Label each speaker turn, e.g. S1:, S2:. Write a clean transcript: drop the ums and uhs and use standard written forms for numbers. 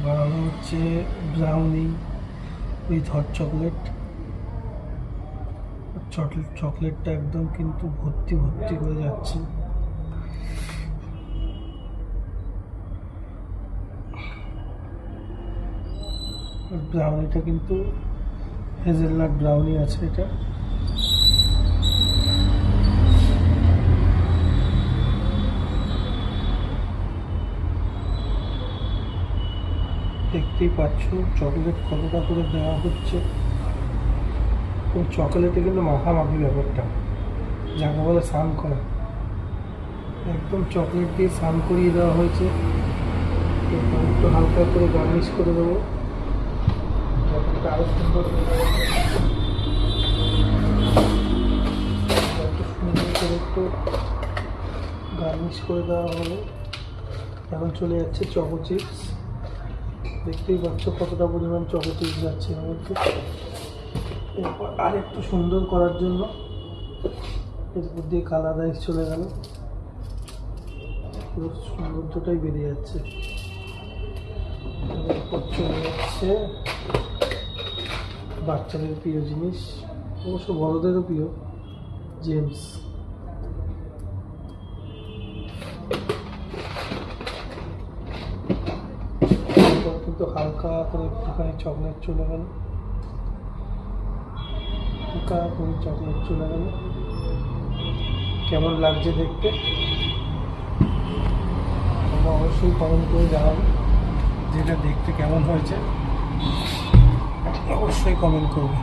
S1: বানানো হচ্ছে brownie with hot chocolate. চকলেটটা একদম কিন্তু ভর্তি ভর্তি করে যাচ্ছে। ব্রাউনিটা কিন্তু হেজেলনাট ব্রাউনি আছে এটা। দেখতেই পাচ্ছ চকলেট কতটা করে দেওয়া হচ্ছে। এবং চকলেটে কিন্তু মাখামাখি ব্যাপারটা, যাকে বলে স্নান করা, একদম চকলেট দিয়ে স্নান করিয়ে দেওয়া হয়েছে। এরপর একটু হালকা করে গার্নিশ করে দেবো, চকলেটটা আরও সুন্দর সুন্দর করে একটু গার্নিশ করে দেওয়া হলো। এখন চলে যাচ্ছে চকো চিপস। দেখতেই পাচ্ছ কতটা পরিমাণ চকো চিপস যাচ্ছে এর মধ্যে। এরপর আর একটু সুন্দর করার জন্য এরপর দিয়ে কালার রাইস চলে গেল, পুরো সৌন্দর্যটাই বেরিয়ে যাচ্ছে। এরপর চলে যাচ্ছে বাচ্চাদের প্রিয় জিনিস, অবশ্য বড়দেরও প্রিয়, জেমস। কিন্তু হালকা করে একটুখানি চকলেট চলে গেল, হালকা করে চকলেট চলে গেল। কেমন লাগছে দেখতে তোমরা অবশ্যই কমেন্ট করে জানাবে, যেটা দেখতে কেমন হয়েছে অবশ্যই কমেন্ট করবে।